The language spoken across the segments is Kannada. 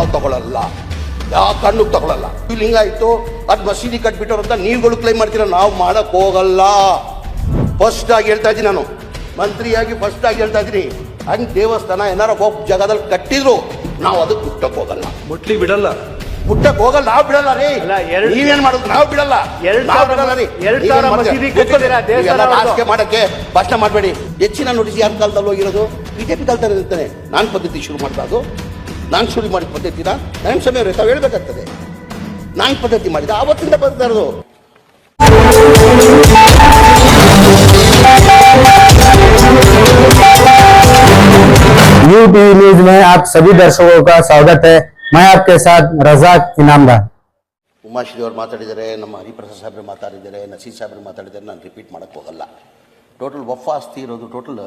ನಾವು ತಗೊಳ್ಳಲ್ಲ, ಯಾವ ಕಾರಣಕ್ಕೂ ತಗೊಳ್ಳಲ್ಲ. ಲಿಂಗಾಯಿತು ಅದು ಮಸೀದಿ ಕಟ್ಬಿಟ್ಟವ್ರು ಅಂತ ನೀವುಗಳು ಕ್ಲೈಮ್ ಮಾಡ್ತೀರ, ನಾವು ಮಾಡಕ್ ಹೋಗಲ್ಲ. ಫಸ್ಟ್ ಆಗಿ ಹೇಳ್ತಾ ಇದ್ದೀನಿ, ನಾನು ಮಂತ್ರಿಯಾಗಿ ಫಸ್ಟ್ ಆಗಿ ಹೇಳ್ತಾ ಇದ್ದೀನಿ, ಹಂಗೆ ದೇವಸ್ಥಾನ ಏನಾರ ಒಬ್ಬ ಜಾಗದಲ್ಲಿ ಕಟ್ಟಿದ್ರು ನಾವು ಅದಕ್ಕೆ ಮುಟ್ಟಕ್ಕೆ ಹೋಗಲ್ಲ, ಮುಟ್ಲಿಕ್ಕೆ ಬಿಡಲ್ಲ, ಮುಟ್ಟಕ್ಕೆ ಹೋಗಲ್ಲ, ನಾವು ಬಿಡಲ್ಲ ರೀ. ನೀವೇನ್ ಮಾಡೋದು? ನಾವು ಬಿಡಲ್ಲ, ನಾವು ಬಿಡಲ್ಲ ರೀ. ಆಸ್ಕೆ ಮಾಡಕ್ಕೆ ಭಾಷಣ ಮಾಡಬೇಡಿ. ಹೆಚ್ಚಿನ ನೋಟಿಸ್ ಯಾರ ಕಾಲದಲ್ಲಿ ಹೋಗಿರೋದು? ಬಿಜೆಪಿ ಕಾಲದಲ್ಲಿ ಇರ್ತಾನೆ. ನಾನು ಪದ್ಧತಿ ಶುರು ಮಾಡ್ಬಾರ್ದು, ನಾನು ಶುರು ಮಾಡಿದ ಪದ್ಧತಿನ ನನ್ನ ಸಮಯ ತಾವು ಹೇಳ್ಬೇಕಾಗ್ತದೆ. ನಾನು ಪದ್ಧತಿ ಮಾಡಿದ ಆವತ್ತಿಂದ ಬರ್ತಾ ಇರೋದು. यूटीवी न्यूज में आप सभी दर्शकों का स्वागत है। मैं आपके साथ रजाक इनामदार। ಉಮಾಶ್ರೀ ಅವ್ರು ಮಾತಾಡಿದ್ದಾರೆ, ನಮ್ಮ ಹರಿಪ್ರಸಾದ್ ಸಾಹೇಬ್ರು ಮಾತಾಡಿದ್ದಾರೆ, ನಸೀರ್ ಸಾಹೇಬ್ರು ಮಾತಾಡಿದ್ದಾರೆ. ನಾನು ರಿಪೀಟ್ ಮಾಡೋಕ್ಕೆ ಹೋಗಲ್ಲ. ಟೋಟಲ್ ವಫ್ ಆಸ್ತಿ ಇರೋದು ಟೋಟಲ್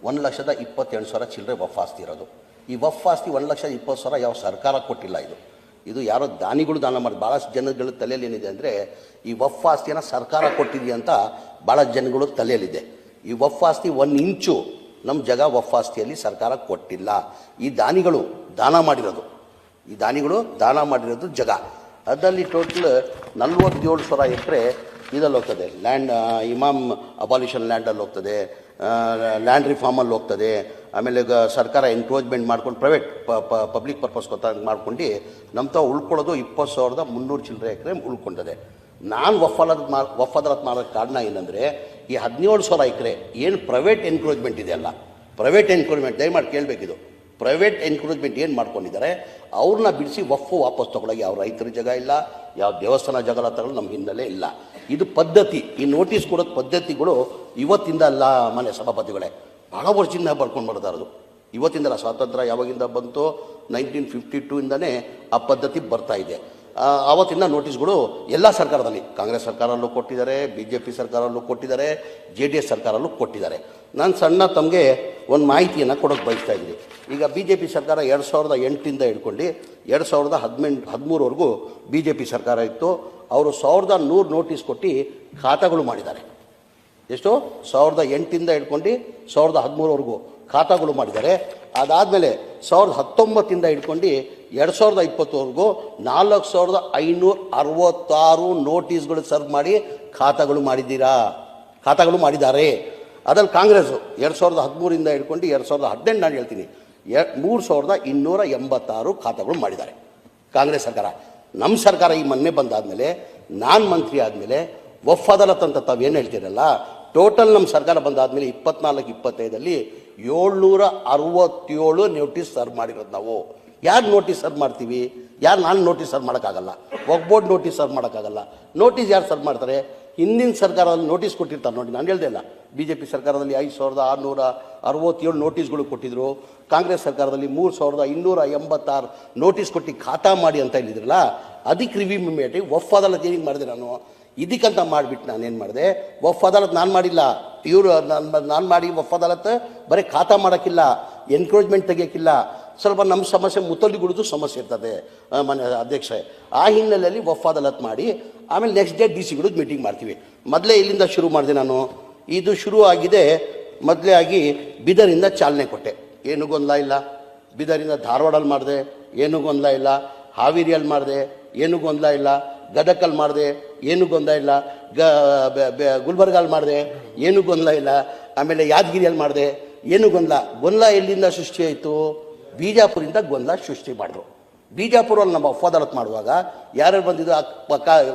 1,27,000 ಚಿಲ್ಲರೆ ವಫ್ ಆಸ್ತಿ ಇರೋದು. ಈ ವಫ್ ಆಸ್ತಿ 1,20,000 ಯಾವ ಸರ್ಕಾರ ಕೊಟ್ಟಿಲ್ಲ. ಇದು ಯಾರೋ ದಾನಿಗಳು ದಾನ ಮಾಡಿ. ಭಾಳಷ್ಟು ಜನಗಳ ತಲೆಯಲ್ಲಿ ಏನಿದೆ ಅಂದರೆ, ಈ ವಫ್ ಆಸ್ತಿಯನ್ನು ಸರ್ಕಾರ ಕೊಟ್ಟಿದೆ ಅಂತ ಭಾಳ ಜನಗಳು ತಲೆಯಲ್ಲಿದೆ. ಈ ವಫ್ ಆಸ್ತಿ 1 ಇಂಚು ನಮ್ಮ ಜಾಗ ವಫ್ ಆಸ್ತಿಯಲ್ಲಿ ಸರ್ಕಾರ ಕೊಟ್ಟಿಲ್ಲ. ಈ ದಾನಿಗಳು ದಾನ ಮಾಡಿರೋದು ಜಾಗ. ಅದರಲ್ಲಿ ಟೋಟಲ್ 47,000 ಎಕರೆ ಇದರಲ್ಲಿ ಹೋಗ್ತದೆ. ಲ್ಯಾಂಡ್ ಇಮಾಮ್ ಅಬಾಲಿಷನ್ ಲ್ಯಾಂಡಲ್ಲಿ ಹೋಗ್ತದೆ, ಲ್ಯಾಂಡ್ ರಿಫಾರ್ಮಲ್ಲಿ ಹೋಗ್ತದೆ. ಆಮೇಲೆ ಸರ್ಕಾರ ಎನ್ಕ್ರೋಚ್ಮೆಂಟ್ ಮಾಡ್ಕೊಂಡು ಪ್ರೈವೇಟ್ ಪಬ್ಲಿಕ್ ಪರ್ಪಸ್ ಮಾಡ್ಕೊಂಡು ನಮ್ಮ ತಾವು ಉಳ್ಕೊಳ್ಳೋದು 20,300 ಚಿಲ್ಲರೆ ಎಕರೆ ಉಳ್ಕೊಂಡಿದೆ. ನಾನು ವಫ್ ಅದಾಲತ್ ಮಾಡೋಕ್ಕೆ ಕಾರಣ ಏನಂದರೆ, ಈ 17,000 ಎಕರೆ ಏನು ಪ್ರೈವೇಟ್ ಎನ್ಕ್ರೋಚ್ಮೆಂಟ್ ಇದೆಯಲ್ಲ, ಪ್ರೈವೇಟ್ ಎನ್ಕ್ರೋಚ್ಮೆಂಟ್ ದಯಮಾಡಿ ಕೇಳಬೇಕಿದು. ಪ್ರೈವೇಟ್ ಎನ್ಕ್ರೋಚ್ಮೆಂಟ್ ಏನು ಮಾಡ್ಕೊಂಡಿದ್ದಾರೆ, ಅವ್ರನ್ನ ಬಿಡಿಸಿ ವಫ್ ವಾಪಸ್ ತೊಗೊಳಗೆ ಯಾವ ರೈತರ ಜಾಗ ಇಲ್ಲ, ಯಾವ ದೇವಸ್ಥಾನ ಜಾಗ ತಗೊಳ್ಳೋ ನಮ್ಮ ಹಿನ್ನೆಲೆ ಇಲ್ಲ. ಇದು ಪದ್ಧತಿ. ಈ ನೋಟಿಸ್ ಕೊಡೋದು ಪದ್ಧತಿಗಳು ಇವತ್ತಿಂದ ಅಲ್ಲ ಮನೆ ಸಭಾಪತಿಗಳೇ, ಭಾಳ ವರ್ಷದಿಂದ ಬರ್ಕೊಂಡು ಬರ್ತಾ ಇರೋದು. ಇವತ್ತಿಂದಲ್ಲ, ಸ್ವಾತಂತ್ರ್ಯ ಯಾವಾಗಿಂದ ಬಂತು 1952 ಇಂದನೇ ಆ ಪದ್ಧತಿ ಬರ್ತಾ ಇದೆ. ಆವತ್ತಿಂದ ನೋಟಿಸ್ಗಳು ಎಲ್ಲ ಸರ್ಕಾರದಲ್ಲಿ, ಕಾಂಗ್ರೆಸ್ ಸರ್ಕಾರಲ್ಲೂ ಕೊಟ್ಟಿದ್ದಾರೆ, BJP ಸರ್ಕಾರಲ್ಲೂ ಕೊಟ್ಟಿದ್ದಾರೆ, JDS ಸರ್ಕಾರಲ್ಲೂ ಕೊಟ್ಟಿದ್ದಾರೆ. ನಾನು ಸಣ್ಣ ತಮಗೆ ಒಂದು ಮಾಹಿತಿಯನ್ನು ಕೊಡೋಕ್ಕೆ ಬಯಸ್ತಾ ಇದ್ದೀನಿ. ಈಗ BJP ಸರ್ಕಾರ 2008ಇಂದ ಹಿಡ್ಕೊಂಡು 2013ವರೆಗೂ BJP ಸರ್ಕಾರ ಇತ್ತು. ಅವರು 1,100 ನೋಟಿಸ್ ಕೊಟ್ಟು ಖಾತಾಗಳು ಮಾಡಿದ್ದಾರೆ. ಎಷ್ಟು? 2008ಇಂದ ಹಿಡ್ಕೊಂಡು 2013ವರೆಗೂ ಖಾತಾಗಳು ಮಾಡಿದ್ದಾರೆ. ಅದಾದಮೇಲೆ 2019ಇಂದ ಹಿಡ್ಕೊಂಡು 2020ವರೆಗೂ 4,566 ನೋಟಿಸ್ಗಳು ಸರ್ವ್ ಮಾಡಿ ಖಾತಾಗಳು ಮಾಡಿದ್ದಾರೆ. ಅದ್ರಲ್ಲಿ ಕಾಂಗ್ರೆಸ್ಸು 2013ಇಂದ ಹಿಡ್ಕೊಂಡು 2018 ನಾನು ಹೇಳ್ತೀನಿ 3,286 ಖಾತಾಗಳು ಮಾಡಿದ್ದಾರೆ ಕಾಂಗ್ರೆಸ್ ಸರ್ಕಾರ. ನಮ್ಮ ಸರ್ಕಾರ ಈ ಮೊನ್ನೆ ಬಂದಾದಮೇಲೆ, ನಾನು ಮಂತ್ರಿ ಆದಮೇಲೆ ವಫ್ ಅದಾಲತ್ ಅಂತ ತಾವೇನು ಹೇಳ್ತೀರಲ್ಲ, ಟೋಟಲ್ ನಮ್ಮ ಸರ್ಕಾರ ಬಂದಾದಮೇಲೆ 24-25ರಲ್ಲಿ 767 ನೋಟಿಸ್ ಸರ್ವ್ ಮಾಡಿರೋದು ನಾವು. ಯಾರು ನೋಟಿಸ್ ಸರ್ವ್ ಮಾಡ್ತೀವಿ? ನಾನು ನೋಟಿಸ್ ಸರ್ವ್ ಮಾಡೋಕ್ಕಾಗಲ್ಲ, ಬೋರ್ಡ್ ನೋಟಿಸ್ ಸರ್ವ್ ಮಾಡೋಕ್ಕಾಗಲ್ಲ. ನೋಟಿಸ್ ಯಾರು ಸರ್ವ್ ಮಾಡ್ತಾರೆ? ಹಿಂದಿನ ಸರ್ಕಾರದಲ್ಲಿ ನೋಟಿಸ್ ಕೊಟ್ಟಿರ್ತಾರೆ ನೋಡಿ. ನಾನು ಹೇಳ್ದೆ ಇಲ್ಲ, BJP ಸರ್ಕಾರದಲ್ಲಿ 5,667 ನೋಟಿಸ್ಗಳು ಕೊಟ್ಟಿದ್ರು. ಕಾಂಗ್ರೆಸ್ ಸರ್ಕಾರದಲ್ಲಿ 3,286 ನೋಟಿಸ್ ಕೊಟ್ಟು ಖಾತಾ ಮಾಡಿ ಅಂತ ಹೇಳಿದ್ರಲ್ಲ, ಅದಕ್ಕೆ ರಿವ್ಯೂ ಮಾಡಿ ವಫ್ ಅದಾಲತ್ ಏನಿಗೆ ಮಾಡಿದೆ ನಾನು. ಇದಕ್ಕಂತ ಮಾಡಿಬಿಟ್ಟು ನಾನೇನು ಮಾಡಿದೆ, ವಫ್ ಅದಾಲತ್ ನಾನು ಮಾಡಿಲ್ಲ, ನಾನು ಮಾಡಿ ವಫ್ ಅದಾಲತ್ ಬರೀ ಖಾತಾ ಮಾಡೋಕ್ಕಿಲ್ಲ, ಎನ್ಕ್ರೋಚ್ಮೆಂಟ್ ತೆಗಿಯೋಕ್ಕಿಲ್ಲ. ಸ್ವಲ್ಪ ನಮ್ಮ ಸಮಸ್ಯೆ ಮುತ್ತಲಿಗುಳಿದು ಸಮಸ್ಯೆ ಇರ್ತದೆ ಮನೆ ಅಧ್ಯಕ್ಷರೇ. ಆ ಹಿನ್ನೆಲೆಯಲ್ಲಿ ವಫ್ ಅದಾಲತ್ ಮಾಡಿ ಆಮೇಲೆ ನೆಕ್ಸ್ಟ್ ಡೇ DC ಮೀಟಿಂಗ್ ಮಾಡ್ತೀವಿ. ಮೊದಲೇ ಇಲ್ಲಿಂದ ಶುರು ಮಾಡಿದೆ ನಾನು. ಇದು ಶುರು ಆಗಿದೆ ಮೊದಲೇ ಆಗಿ ಬೀದರಿಂದ ಚಾಲನೆ ಕೊಟ್ಟೆ, ಏನೂ ಗೊಂದಲ ಇಲ್ಲ. ಬೀದರಿಂದ ಧಾರವಾಡಲ್ಲಿ ಮಾಡಿದೆ, ಏನೂ ಗೊಂದಲ ಇಲ್ಲ. ಹಾವೇರಿಯಲ್ಲಿ ಮಾಡಿದೆ, ಏನೂ ಗೊಂದಲ ಇಲ್ಲ. ಗದಕಲ್ಲಿ ಮಾಡಿದೆ, ಏನೂ ಗೊಂದಲ ಇಲ್ಲ. ಗುಲ್ಬರ್ಗಲ್ಲಿ ಮಾಡಿದೆ, ಏನೂ ಗೊಂದಲ ಇಲ್ಲ. ಆಮೇಲೆ ಯಾದಗಿರಿಯಲ್ಲಿ ಮಾಡಿದೆ, ಏನೂ ಗೊಂದಲ ಎಲ್ಲಿಂದ ಸೃಷ್ಟಿ ಆಯಿತು? ಬಿಜಾಪುರಿಂದ ಗೊಂದಲ ಸೃಷ್ಟಿ ಮಾಡಿದ್ರು. ಬಿಜಾಪುರಲ್ಲಿ ನಮ್ಮ ವಫ್ ಅದಾಲತ್ ಮಾಡುವಾಗ ಯಾರ್ಯಾರು ಬಂದಿದ್ದು?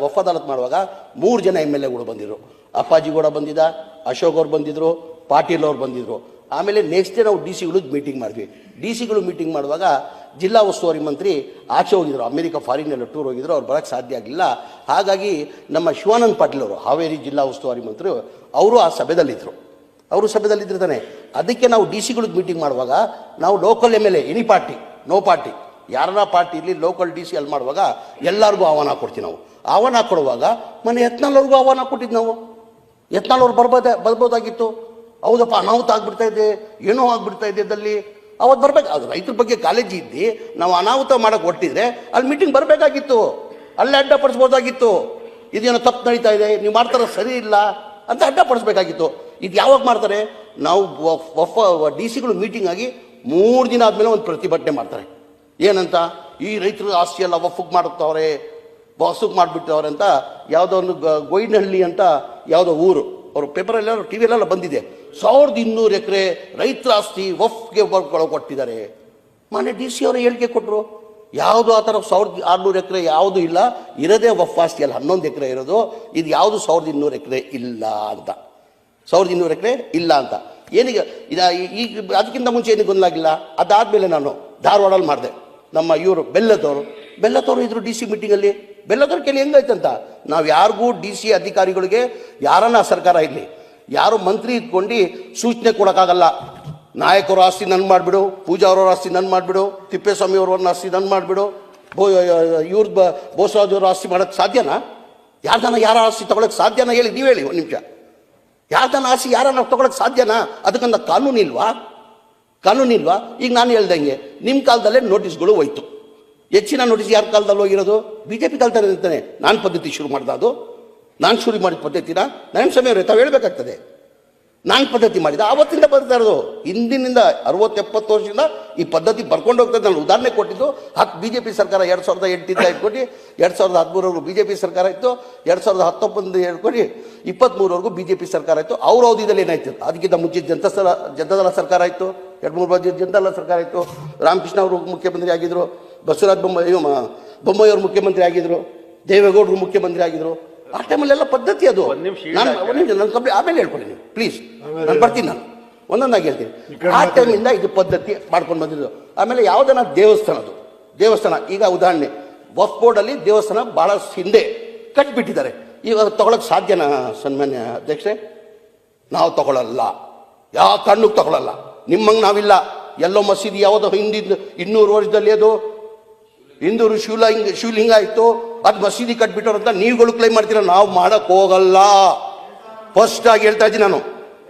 ವಫ್ ಅದಾಲತ್ ಮಾಡುವಾಗ 3 ಜನ MLAಗಳು ಬಂದಿದ್ರು. ಅಪ್ಪಾಜಿಗೌಡ ಬಂದಿದ್ದ, ಅಶೋಕ್ ಅವ್ರು ಬಂದಿದ್ರು, ಪಾಟೀಲ್ ಅವ್ರು ಬಂದಿದ್ರು. ಆಮೇಲೆ ನೆಕ್ಸ್ಟ್ ಡೇ ನಾವು DC ಮೀಟಿಂಗ್ ಮಾಡಿದ್ವಿ. DC ಮೀಟಿಂಗ್ ಮಾಡುವಾಗ ಜಿಲ್ಲಾ ಉಸ್ತುವಾರಿ ಮಂತ್ರಿ ಆಚೆ ಹೋಗಿದ್ರು, ಅಮೆರಿಕ ಫಾರಿನ್ನೆಲ್ಲ ಟೂರ್ ಹೋಗಿದ್ರು, ಅವ್ರು ಬರೋಕ್ಕೆ ಸಾಧ್ಯ ಆಗಲಿಲ್ಲ. ಹಾಗಾಗಿ ನಮ್ಮ ಶಿವಾನಂದ ಪಾಟೀಲ್ ಅವರು, ಹಾವೇರಿ ಜಿಲ್ಲಾ ಉಸ್ತುವಾರಿ ಮಂತ್ರಿ, ಅವರು ಆ ಸಭೆದಲ್ಲಿದ್ದರು. ತಾನೆ. ಅದಕ್ಕೆ ನಾವು DC ಮೀಟಿಂಗ್ ಮಾಡುವಾಗ ನಾವು local MLA, any party, no party, ಯಾರ ಪಾರ್ಟಿ ಇಲ್ಲಿ ಲೋಕಲ್ DC ಅಲ್ಲಿ ಮಾಡುವಾಗ ಎಲ್ಲರಿಗೂ ಆಹ್ವಾನ ಕೊಡ್ತೀವಿ ನಾವು. ಆಹ್ವಾನ ಕೊಡುವಾಗ ಮನೆ ಯತ್ನಾಳ್ ಅವ್ರಿಗೂ ಆಹ್ವಾನ ಕೊಟ್ಟಿದ್ದು ನಾವು. ಯತ್ನಾಳ್ ಅವ್ರು ಬರ್ಬೋದಾಗಿತ್ತು. ಹೌದಪ್ಪ, ಅನಾಹುತ ಆಗ್ಬಿಡ್ತಾ ಇದೆ, ಏನೋ ಆಗ್ಬಿಡ್ತಾ ಇದೆ ಇದ್ದಲ್ಲಿ, ಅವತ್ತು ಬರ್ಬೇಕು. ಅದು ರೈತರ ಬಗ್ಗೆ ಕಾಳಜಿ ಇದ್ದು ನಾವು ಅನಾಹುತ ಮಾಡೋಕೆ ಹೊಟ್ಟಿದ್ರೆ ಅಲ್ಲಿ ಮೀಟಿಂಗ್ ಬರಬೇಕಾಗಿತ್ತು, ಅಲ್ಲೇ ಅಡ್ಡಪಡಿಸ್ಬೋದಾಗಿತ್ತು. ಇದೇನೋ ತಪ್ಪು ನಡೀತಾ ಇದೆ, ನೀವು ಮಾಡ್ತಾರ ಸರಿ ಇಲ್ಲ ಅಂತ ಅಡ್ಡಪಡಿಸ್ಬೇಕಾಗಿತ್ತು. ಇದು ಯಾವಾಗ ಮಾಡ್ತಾರೆ? ನಾವು DC ಮೀಟಿಂಗ್ ಆಗಿ 3 ದಿನ ಆದಮೇಲೆ ಒಂದು ಪ್ರತಿಭಟನೆ ಮಾಡ್ತಾರೆ. ಏನಂತ? ಈ ರೈತರ ಆಸ್ತಿ ಎಲ್ಲ ವಫುಗ್ ಮಾಡುತ್ತವ್ರೆ, ಬಾಸುಗ್ ಮಾಡಿಬಿಟ್ಟವ್ರೆ ಅಂತ ಯಾವುದೋ ಒಂದು ಗೋಯಿನಹಳ್ಳಿ ಅಂತ ಯಾವುದೋ ಊರು, ಅವರು ಪೇಪರಲ್ಲೆಲ್ಲ ಟಿ ವಿಯಲ್ಲೆಲ್ಲ ಬಂದಿದೆ. 1200 ಎಕರೆ ರೈತರ ಆಸ್ತಿ ವಫ್ಗೆ ಕೊಟ್ಟಿದ್ದಾರೆ. ಮಾನ್ಯ ಡಿ ಸಿ ಅವರು ಹೇಳಿಕೆ ಕೊಟ್ಟರು, ಯಾವುದು ಆ ಥರ 1600 ಎಕರೆ ಯಾವುದು ಇಲ್ಲ, ಇರೋದೇ ವಫ್ ಆಸ್ತಿ ಅಲ್ಲ, 11 ಎಕರೆ ಇರೋದು. ಇದು ಯಾವುದು 1200 ಎಕರೆ ಇಲ್ಲ ಅಂತ, 1200 ಎಕರೆ ಇಲ್ಲ ಅಂತ. ಏನೀಗ ಈಗ ಅದಕ್ಕಿಂತ ಮುಂಚೆ ಏನಿಗೆ ಗೊಂದಲಾಗಿಲ್ಲ. ಅದಾದಮೇಲೆ ನಾನು ಧಾರವಾಡಲ್ಲಿ ಮಾಡಿದೆ. ನಮ್ಮ ಇವರು ಬೆಲ್ಲದವರು ಇದ್ರು ಡಿ ಸಿ ಮೀಟಿಂಗಲ್ಲಿ. ಬೆಲ್ಲದವ್ರ ಕೇಳಿ ಹೆಂಗಾಯ್ತಂತ, ನಾವು ಯಾರಿಗೂ ಡಿ ಸಿ ಅಧಿಕಾರಿಗಳಿಗೆ ಯಾರನ್ನ ಸರ್ಕಾರ ಇರಲಿ, ಯಾರು ಮಂತ್ರಿ ಇದ್ಕೊಂಡು ಸೂಚನೆ ಕೊಡೋಕ್ಕಾಗಲ್ಲ. ನಾಯಕರ ಆಸ್ತಿ ನನ್ನ ಮಾಡಿಬಿಡು, ಪೂಜಾ ಅವರವ್ರ ಆಸ್ತಿ ನನ್ನ ಮಾಡಿಬಿಡು, ತಿಪ್ಪೇಸ್ವಾಮಿ ಅವ್ರನ್ನ ಆಸ್ತಿ ನನ್ನ ಮಾಡಿಬಿಡು, ಬೋಸರಾಜ್ ಅವ್ರ ಆಸ್ತಿ ಮಾಡೋಕ್ಕೆ ಸಾಧ್ಯನಾ? ಯಾರ ಆಸ್ತಿ ತೊಗೊಳಕ್ಕೆ ಸಾಧ್ಯನಾ ಹೇಳಿ, ನೀವು ಹೇಳಿ ಒಂದು ನಿಮಿಷ. ಯಾರ್ದನ್ನ ಆಸ್ತಿ ಯಾರನ್ನ ತೊಗೊಳಕ್ಕೆ ಸಾಧ್ಯನಾ? ಅದಕ್ಕಂತ ಕಾನೂನಿಲ್ವಾ? ಈಗ ನಾನು ಹೇಳ್ದಂಗೆ ನಿಮ್ಮ ಕಾಲದಲ್ಲೇ ನೋಟಿಸ್ಗಳು ಹೋಯ್ತು. ಹೆಚ್ಚಿನ ನೋಟಿಸ್ ಯಾರ ಕಾಲದಲ್ಲಿ ಹೋಗಿರೋದು? ಬಿ ಜೆ ಪಿ ಕಾಲದಲ್ಲಿ ಇರ್ತಾನೆ. ನಾನು ಪದ್ಧತಿ ಶುರು ಮಾಡ್ದೆ, ಅದು ನಾನು ಶುರು ಮಾಡಿದ ಪದ್ಧತಿನ ನನ್ನ ಸಮಯ ತಾವು ಹೇಳಬೇಕಾಗ್ತದೆ. ನಾನು ಪದ್ಧತಿ ಮಾಡಿದ ಆವತ್ತಿಂದ ಬರ್ತಾ ಇರೋದು. ಹಿಂದಿನಿಂದ 60-70 ವರ್ಷದಿಂದ ಈ ಪದ್ಧತಿ ಬರ್ಕೊಂಡು ಹೋಗ್ತದೆ. ನಾನು ಉದಾಹರಣೆ ಕೊಟ್ಟಿದ್ದು ಬಿ ಜೆ ಪಿ ಸರ್ಕಾರ 2008 ಇಟ್ಕೊಂಡು 2013 ಬಿ ಜೆ ಪಿ ಸರ್ಕಾರ ಇತ್ತು, 2019 ಹೇಳ್ಕೊಂಡು 23 ಬಿ ಜೆ ಪಿ ಸರ್ಕಾರ ಇತ್ತು. ಅವ್ರ ಅವಧಿಯಲ್ಲಿ ಏನಾಯ್ತು? ಅದಕ್ಕಿಂತ ಮುಂಚೆ ಜನತಾದಳ ಸರ್ಕಾರ ಇತ್ತು, 2-3 ಬಾರಿ ಜನತಾದಳ ಸರ್ಕಾರ ಇತ್ತು. ರಾಮಕೃಷ್ಣ ಅವರು ಮುಖ್ಯಮಂತ್ರಿ ಆಗಿದ್ರು, ಬಸವರಾಜ ಬೊಮ್ಮಾಯಿ ಅವರು ಮುಖ್ಯಮಂತ್ರಿ ಆಗಿದ್ರು, ದೇವೇಗೌಡರು ಮುಖ್ಯಮಂತ್ರಿ ಆಗಿದ್ರು. ಆ ಟೈಮಲ್ಲೆಲ್ಲ ಪದ್ಧತಿ ಅದು. ನನ್ನ ಕಂಪ್ಲೀಟ್ ಆಮೇಲೆ ಹೇಳ್ಕೊಳ್ಳಿ ನೀವು ಪ್ಲೀಸ್, ನಾನು ಬರ್ತೀನಿ, ನಾನು ಒಂದೊಂದಾಗಿ ಹೇಳ್ತೀನಿ. ಆ ಟೈಮಿಂದ ಇದು ಪದ್ಧತಿ ಮಾಡ್ಕೊಂಡು ಬಂದಿದ್ದು. ಆಮೇಲೆ ಯಾವುದನ್ನ ದೇವಸ್ಥಾನ ಈಗ ಉದಾಹರಣೆ ವಕ್ಫ್ ಬೋರ್ಡಲ್ಲಿ ದೇವಸ್ಥಾನ ಭಾಳ ಹಿಂದೆ ಕಟ್ಟಿಬಿಟ್ಟಿದ್ದಾರೆ. ಈಗ ತಗೊಳಕ್ಕೆ ಸಾಧ್ಯನಾ ಸನ್ಮಾನ್ಯ ಅಧ್ಯಕ್ಷರೇ? ನಾವು ತಗೊಳ್ಳಲ್ಲ, ಯಾವ ಕಾರಣಕ್ಕೂ ತಗೊಳ್ಳಲ್ಲ. ನಿಮ್ಮಂಗೆ ನಾವಿಲ್ಲ. ಎಲ್ಲೋ ಮಸೀದಿ ಯಾವುದೋ ಹಿಂದಿದ್ದು 200 ವರ್ಷದಲ್ಲಿ ಅದು ಹಿಂದೂರು ಶಿವಲಿಂಗ ಇತ್ತು, ಅದು ಮಸೀದಿ ಕಟ್ಬಿಟ್ಟವ್ರು ಅಂತ ನೀವುಗಳು ಕ್ಲೈಮ್ ಮಾಡ್ತೀರ. ನಾವು ಮಾಡಕ್ ಹೋಗಲ್ಲ. ಫಸ್ಟ್ ಆಗಿ ಹೇಳ್ತಾ ಇದ್ದೀನಿ, ನಾನು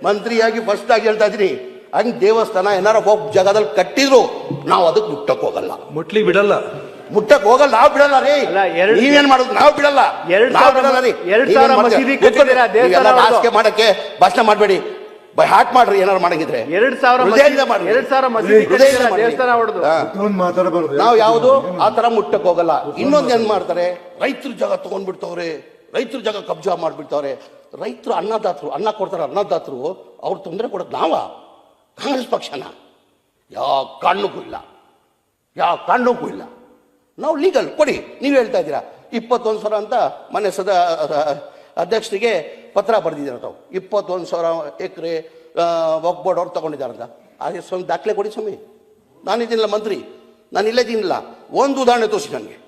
ಮಂತ್ರಿಯಾಗಿ ಫಸ್ಟ್ ಆಗಿ ಹೇಳ್ತಾ ಇದ್ದೀನಿ. ಹಂಗೆ ದೇವಸ್ಥಾನ ಏನಾರ ಹೋಗಿ ಜಾಗದಲ್ಲಿ ಕಟ್ಟಿದ್ರು ನಾವು ಅದಕ್ಕೆ ಮುಟ್ಟಕ್ ಹೋಗಲ್ಲ, ಮುಟ್ಟಕ್ ಹೋಗಲ್ಲ. ನಾವು ಬಿಡಲ್ಲ ರೀ. ನೀವೇನ್ ಮಾಡೋದು? ನಾವು ಬಿಡಲ್ಲ ರೀ. ಆಸ್ಕೆ ಮಾಡಕ್ಕೆ ಭಾಷಣ ಮಾಡಬೇಡಿ, ಬೈ ಹಾಟ್ ಮಾಡ್ರಿ. ಏನಾರು ಮಾಡಂಗಿದ್ರೆ 2000 ನಾವು ಯಾವುದು ಆ ತರ ಮುಟ್ಟಕ್ ಹೋಗಲ್ಲ. ಇನ್ನೊಂದು ಏನ್ ಮಾಡ್ತಾರೆ, ರೈತರು ಜಾಗ ತಗೊಂಡ್ಬಿಡ್ತವ್ರೆ, ರೈತರು ಜಾಗ ಕಬ್ಜಾ ಮಾಡ್ಬಿಡ್ತವ್ರೆ. ರೈತರು ಅನ್ನ ಕೊಡ್ತಾರೆ, ಅನ್ನದಾತರು ಅವ್ರು ತೊಂದರೆ ಕೊಡೋದು ನಾವ ಕಾಂಗ್ರೆಸ್ ಪಕ್ಷನ? ಯಾವ ಕಾರಣಕ್ಕೂ ಇಲ್ಲ. ನಾವು ಲೀಗಲ್ ಕೊಡಿ. ನೀವು ಹೇಳ್ತಾ ಇದ್ದೀರಾ 21,000 ಅಂತ ಮನೆ ಅಧ್ಯಕ್ಷರಿಗೆ ಪತ್ರ ಬರೆದಿದ್ದಾರೆ. ತಾವು 21,000 ಎಕರೆ ವಕ್ಫ್ ಬೋರ್ಡ್ ಅವ್ರು ತಗೊಂಡಿದ್ದಾರಂತ. ಅದೇ ಸ್ವಾಮಿ ದಾಖಲೆ ಕೊಡಿ ಸ್ವಾಮಿ. ನಾನಿದ್ದೀನಿಲ್ಲ ಮಂತ್ರಿ, ನಾನು ಇಲ್ಲೇದಿನಿಲ್ಲ. ಒಂದು ಉದಾಹರಣೆ ತೋರಿಸಿ ನನಗೆ.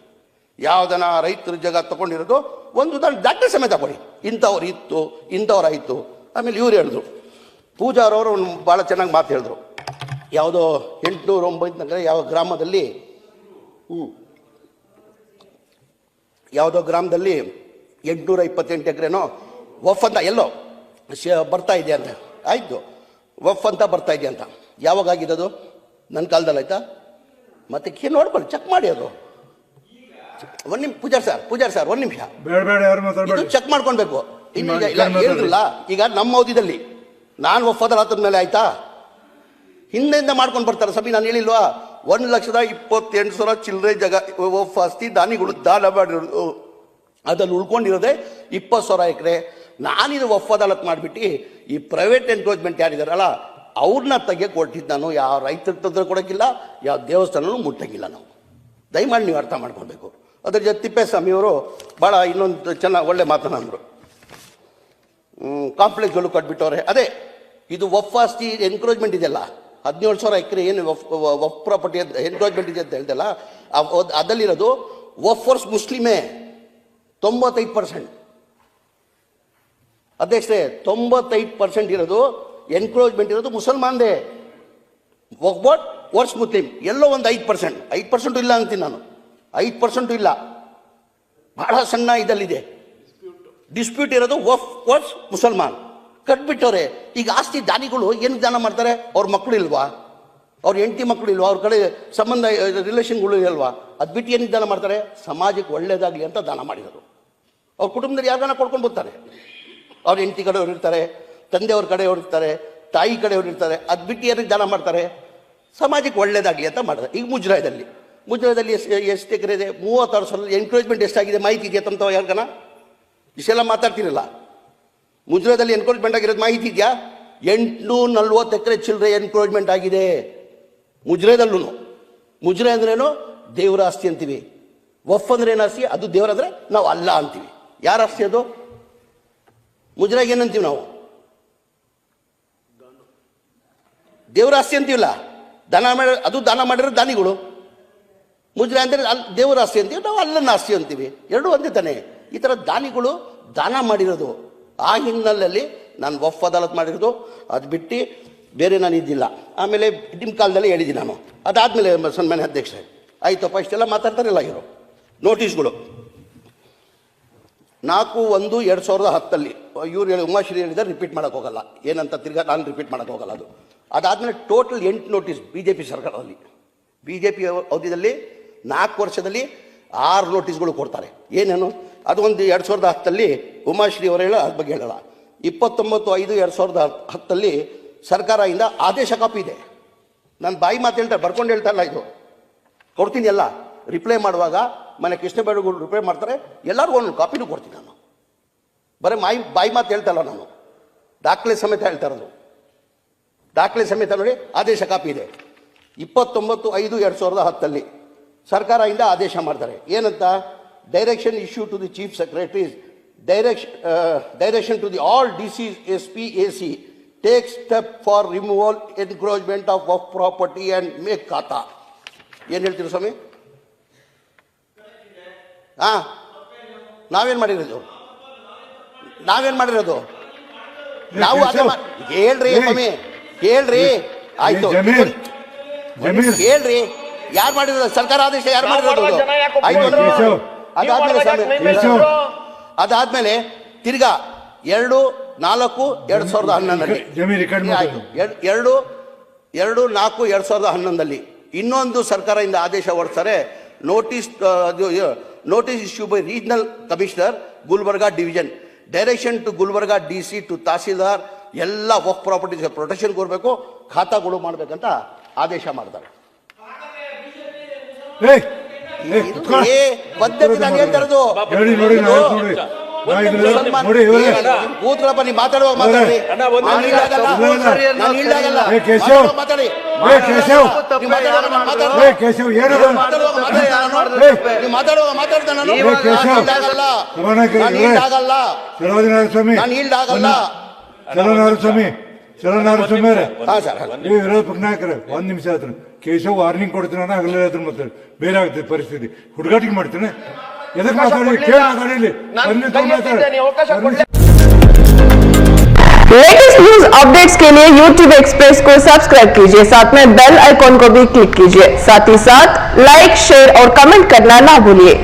ಯಾವುದನ್ನ ರೈತರ ಜಾಗ ತಗೊಂಡಿರೋದು ಒಂದು ಉದಾಹರಣೆ ದಾಖಲೆ ಸಮೇತ ಕೊಡಿ. ಇಂಥವ್ರು ಇತ್ತು, ಇಂಥವ್ರಾಯಿತು. ಆಮೇಲೆ ಇವ್ರು ಹೇಳಿದ್ರು, ಪೂಜಾ ಅವರವರು ಭಾಳ ಚೆನ್ನಾಗಿ ಮಾತು ಹೇಳಿದ್ರು. ಯಾವುದೋ 809 ನಗರ ಯಾವ ಗ್ರಾಮದಲ್ಲಿ ಯಾವುದೋ ಗ್ರಾಮದಲ್ಲಿ 828 ಎಕರೆನೋ ವಫ್ ಅಂತ ಎಲ್ಲೋ ಬರ್ತಾ ಇದೆ ಅಂತ. ಆಯಿತು, ವಫ್ ಅಂತ ಬರ್ತಾ ಇದೆ ಅಂತ. ಯಾವಾಗ ಆಗಿದ್ದು? ನನ್ನ ಕಾಲದಲ್ಲಿ ಆಯ್ತಾ? ಮತ್ತೆ ನೋಡ್ಕೊಳ್ಳಿ, ಚೆಕ್ ಮಾಡಿ. ಅದು ಒಂದು ನಿಮಿಷ ಪೂಜಾರ್ ಸರ್ ಒಂದು ನಿಮಿಷ ಚೆಕ್ ಮಾಡ್ಕೊಳ್ಬೇಕು. ಹೇಳಿದ್ರಲ್ಲ, ಈಗ ನಮ್ಮ ಅವಧಿಯಲ್ಲಿ ನಾನು ವಫಾದರ್ ಆತದ ಮೇಲೆ ಆಯ್ತಾ? ಹಿಂದೆಯಿಂದ ಮಾಡ್ಕೊಂಡು ಬರ್ತಾರೆ ಸಭೆ. ನಾನು ಹೇಳಿಲ್ವಾ 1,28,000 ಚಿಲ್ಲರೆ ಜಾಗ ವಫ್ ಆಸ್ತಿ ದಾನಿಗಳು ದಾನ ಮಾಡಿರೋದು, ಅದಲ್ಲಿ ಉಳ್ಕೊಂಡಿರೋದೆ 20,000 ಎಕರೆ. ನಾನಿದು ವಫ್ ಅದಾಲತ್ ಮಾಡಿಬಿಟ್ಟು ಈ ಪ್ರೈವೇಟ್ ಎನ್ಕ್ರೋಚ್ಮೆಂಟ್ ಯಾರಿದಾರಲ್ಲ ಅವ್ರನ್ನ ತೆಗೆಯಕ್ಕೆ ಹೊರಟಿದ್ದು. ನಾನು ಯಾವ ರೈತರ ತೊಂದರೆ ಕೊಡೋಕ್ಕಿಲ್ಲ, ಯಾವ ದೇವಸ್ಥಾನನೂ ಮುಟ್ಟಂಗಿಲ್ಲ. ನಾವು ದಯಮಾಡಿ ನೀವು ಅರ್ಥ ಮಾಡ್ಕೊಳ್ಬೇಕು. ಅದ್ರ ಜೊತೆ ತಿಪ್ಪೇಸ್ವಾಮಿಯವರು ಭಾಳ ಇನ್ನೊಂದು ಚೆನ್ನಾಗಿ ಒಳ್ಳೆ ಮಾತನಾಡಿದ್ರು. ಕಾಂಪ್ಲೆಕ್ಸ್ಗಳು ಕಟ್ಬಿಟ್ಟವ್ರೆ. ಅದೇ ಇದು ವಫ್ ಆಸ್ತಿ ಎನ್ಕ್ರೋಚ್ಮೆಂಟ್ ಇದೆಯಲ್ಲ, 17,000 ಎಕರೆ ಏನು ವಫ್ ಪ್ರಾಪರ್ಟಿ ಎನ್ಕ್ರೋಚ್ಮೆಂಟ್ ಇದೆ ಅಂತ ಹೇಳ್ದಲ್ಲ, ಅದಲ್ಲಿರೋದು ವಫರ್ಸ್ ಮುಸ್ಲಿಮೇ 95%. ಅಧ್ಯಕ್ಷರೇ 95% ಇರೋದು ಎನ್ಕ್ರೋಚ್ಮೆಂಟ್ ಇರೋದು ಮುಸಲ್ಮಾನ್ದೇ. ವಫ್ ಬೋರ್ಡ್ ವರ್ಸ್ ಮುಸ್ಲಿಂ ಎಲ್ಲೋ ಒಂದು 5% ಇಲ್ಲ ಅಂತೀನಿ ನಾನು. 5% ಇಲ್ಲ, ಬಹಳ ಸಣ್ಣ ಇದಲ್ಲಿದೆ. ಡಿಸ್ಪ್ಯೂಟ್ ಇರೋದು ವಫ್ ವರ್ಸ್ ಮುಸಲ್ಮಾನ್. ಕಟ್ಬಿಟ್ಟವ್ರೆ. ಈಗ ಆಸ್ತಿ ದಾನಿಗಳು ಏನು ದಾನ ಮಾಡ್ತಾರೆ? ಅವ್ರ ಮಕ್ಕಳು ಇಲ್ವಾ? ಅವ್ರ ಹೆಂಡತಿ ಮಕ್ಕಳು ಇಲ್ವಾ? ಅವ್ರ ಕಡೆ ಸಂಬಂಧ ರಿಲೇಷನ್ಗಳು ಇಲ್ವಾ? ಅದು ಬಿಟ್ಟು ಏನು ದಾನ ಮಾಡ್ತಾರೆ? ಸಮಾಜಕ್ಕೆ ಒಳ್ಳೇದಾಗಲಿ ಅಂತ ದಾನ ಮಾಡಿದರು. ಅವ್ರ ಕುಟುಂಬದಲ್ಲಿ ಯಾರು ದಾನ ಕೊಡ್ಕೊಂಡು ಬರ್ತಾರೆ? ಅವ್ರ ಹೆಂಡತಿ ಕಡೆಯವ್ರು ಇರ್ತಾರೆ, ತಂದೆಯವ್ರ ಕಡೆಯವ್ರು ಇರ್ತಾರೆ, ತಾಯಿ ಕಡೆಯವ್ರು ಇರ್ತಾರೆ. ಅದು ಬಿಟ್ಟು ಏನಕ್ಕೆ ದಾನ ಮಾಡ್ತಾರೆ? ಸಮಾಜಕ್ಕೆ ಒಳ್ಳೇದಾಗಲಿ ಅಂತ ಮಾಡಿದ್ರೆ. ಈಗ ಮುಜರಾಯದಲ್ಲಿ ಮುಜರಾದಲ್ಲಿ ಎಷ್ಟು ಎಕರೆ ಇದೆ? 36,000. ಎನ್ಕ್ರೋಚ್ಮೆಂಟ್ ಎಷ್ಟಾಗಿದೆ ಮಾಹಿತಿ ಇದೆಯಾ ತಮ್ಮ ಯಾರ್ಗನ? ಇಷ್ಟೆಲ್ಲ ಮಾತಾಡ್ತಿರಲ್ಲ. ಮುಜರಾದಲ್ಲಿ ಎನ್ಕ್ರೋಚ್ಮೆಂಟ್ ಆಗಿರೋದು ಮಾಹಿತಿ ಇದೆಯಾ? 840 ಎಕರೆ ಚಿಲ್ಲರೆ ಎನ್ಕ್ರೋಚ್ಮೆಂಟ್ ಆಗಿದೆ ಮುಜರಾದಲ್ಲೂ. ಮುಜರೆ ಅಂದ್ರೇನು? ದೇವರ ಆಸ್ತಿ ಅಂತೀವಿ. ವಫ್ ಅಂದ್ರೆ ಏನು ಆಸ್ತಿ? ಅದು ದೇವರಂದ್ರೆ ನಾವು ಅಲ್ಲ ಅಂತೀವಿ. ಯಾರ ಆಸ್ತಿ ಅದು? ಮುಜರಾಗ ಏನಂತೀವಿ ನಾವು? ದೇವರ ಆಸ್ತಿ ಅಂತೀವಲ್ಲ. ದಾನ ಮಾಡಿ, ಅದು ದಾನ ಮಾಡಿರೋ ದಾನಿಗಳು. ಮುಜರೆ ಅಂದರೆ ದೇವರ ಆಸ್ತಿ ಅಂತೀವಿ, ನಾವು ಅಲ್ಲನ್ನ ಆಸ್ತಿ ಅಂತೀವಿ. ಎರಡೂ ಒಂದೇ ತಾನೆ. ಈ ಥರ ದಾನಿಗಳು ದಾನ ಮಾಡಿರೋದು. ಆ ಹಿನ್ನೆಲೆಯಲ್ಲಿ ನಾನು ವಫ್ ಅದಾಲತ್ ಮಾಡಿರೋದು, ಅದು ಬಿಟ್ಟು ಬೇರೆ ನಾನು ಇದ್ದಿಲ್ಲ. ಆಮೇಲೆ ನಿಮ್ಮ ಕಾಲದಲ್ಲಿ ಹೇಳಿದ್ದೀನಿ ನಾನು. ಅದಾದಮೇಲೆ ಸನ್ಮಾನ್ಯ ಅಧ್ಯಕ್ಷರೇ, ಆಯ್ತಪ್ಪ ಇಷ್ಟೆಲ್ಲ ಮಾತಾಡ್ತಾರಲ್ಲ ಇವರು. ನೋಟಿಸ್ಗಳು 4/1/2010 ಇವ್ರು ಹೇಳಿ, ಉಮಾಶ್ರೀ ಹೇಳಿದ್ರೆ ರಿಪೀಟ್ ಮಾಡೋಕ್ಕೆ ಹೋಗಲ್ಲ. ಏನಂತ ತಿರ್ಗಾ ನಾನು ರಿಪೀಟ್ ಮಾಡೋಕ್ಕೆ ಹೋಗಲ್ಲ. ಅದು ಅದಾದಮೇಲೆ total 8 notice B J P ಸರ್ಕಾರದಲ್ಲಿ. ಬಿ ಜೆ ಪಿ ಅವಧಿಯಲ್ಲಿ 4 ವರ್ಷದಲ್ಲಿ 6 ನೋಟಿಸ್ಗಳು ಕೊಡ್ತಾರೆ. ಏನೇನು? ಅದು ಒಂದು 2010 ಉಮಾಶ್ರೀ ಅವರು ಹೇಳೋ ಅದ್ರ ಬಗ್ಗೆ ಹೇಳಲ್ಲ. 29/5/2010 ಸರ್ಕಾರದಿಂದ ಆದೇಶ ಕಾಪಿ ಇದೆ. ನಾನು ಬಾಯಿ ಮಾತು ಹೇಳ್ತಾರೆ, ಬರ್ಕೊಂಡು ಹೇಳ್ತಾ ಇಲ್ಲ. ಇದು ಕೊಡ್ತೀನಿ ಎಲ್ಲ. ರಿಪ್ಲೈ ಮಾಡುವಾಗ ಮನೆ ಕೃಷ್ಣ ಬೇಡಗಳು ರಿಪ್ಲೈ ಮಾಡ್ತಾರೆ, ಎಲ್ಲರಿಗೂ ಒಂದು ಕಾಪಿನೂ ಕೊಡ್ತೀನಿ ನಾನು. ಬರೀ ಬಾಯಿ ಮಾತು ಹೇಳ್ತಾ ಇಲ್ಲ ನಾನು, ದಾಖಲೆ ಸಮೇತ ಹೇಳ್ತಾ ಇರೋದು. ದಾಖಲೆ ಸಮೇತ ನೋಡಿ, ಆದೇಶ ಕಾಪಿ ಇದೆ. 29/5/2010 ಸರ್ಕಾರದಿಂದ ಆದೇಶ ಮಾಡ್ತಾರೆ. ಏನಂತ? Direction issue to the chief secretaries, direction to the all DC SP AC take step for removal encroachment of Waqf property and make khata. ಏನು ಹೇಳ್ತೀರಿ ಸ್ವಾಮಿ? ನಾವೇನು ಮಾಡಿರೋದು? ನಾವು ಅದೇ ಹೇಳ್ರಿ ಸ್ವಾಮಿ, ಹೇಳ್ರಿ. ಆಯ್ತು, ಹೇಳ್ರಿ. ಯಾರು ಮಾಡಿರೋದು? ಸರ್ಕಾರ ಆದೇಶ ಯಾರು ಮಾಡಿರೋದು? ಆಯ್ತು. ಅದಾದ್ಮೇಲೆ ತಿರ್ಗಾ 2/4/2011 2/4/2011 ಇನ್ನೊಂದು ಸರ್ಕಾರದಿಂದ ಆದೇಶ ಹೊರಡಿಸ್ತಾರೆ. Notice issue by regional commissioner Gulbarga division, direction to Gulbarga DC to tahsildar, ಎಲ್ಲ ವಫ್ ಪ್ರಾಪರ್ಟೀಸ್ ಪ್ರೊಟೆಕ್ಷನ್ ಕೊಡಬೇಕು, ಖಾತಾಗಳು ಮಾಡ್ಬೇಕಂತ ಆದೇಶ ಮಾಡ್ತಾರೆ. ಪದ್ಧತಿ ನಾನು ಹೇಳ್ತಾ ಇರೋದು. ಕೂತ್ಕೊಳ್ಳಪ್ಪ, ನೀವು ಮಾತಾಡುವಾಗ ಮಾತಾಡಿ. ಮಾತಾಡಿ. ನೀವು ವಿರೋಧ ಪಕ್ಷ ನಾಯಕರು 1 ನಿಮಿಷ ಆತ್ರ ಕೇಶವ್ ವಾರ್ನಿಂಗ್ ಕೊಡ್ತೀನಿ ಹಗಲ ಮತ್ತೆ ಬೇರೆ ಆಗ್ತದೆ ಪರಿಸ್ಥಿತಿ. ಹುಡುಗಾಟಿಗೆ ಮಾಡ್ತೇನೆ. ಎದಕ್ಕೆ ಮಾತಾಡಿ? ಕೇಳಿ ಮಾತಾಡಿ. लेटेस्ट न्यूज अपडेट्स के लिए YouTube एक्सप्रेस को सब्सक्राइब कीजिए, साथ में बेल आइकॉन को भी क्लिक कीजिए। साथ ही साथ लाइक, शेयर और कमेंट करना ना भूलिए।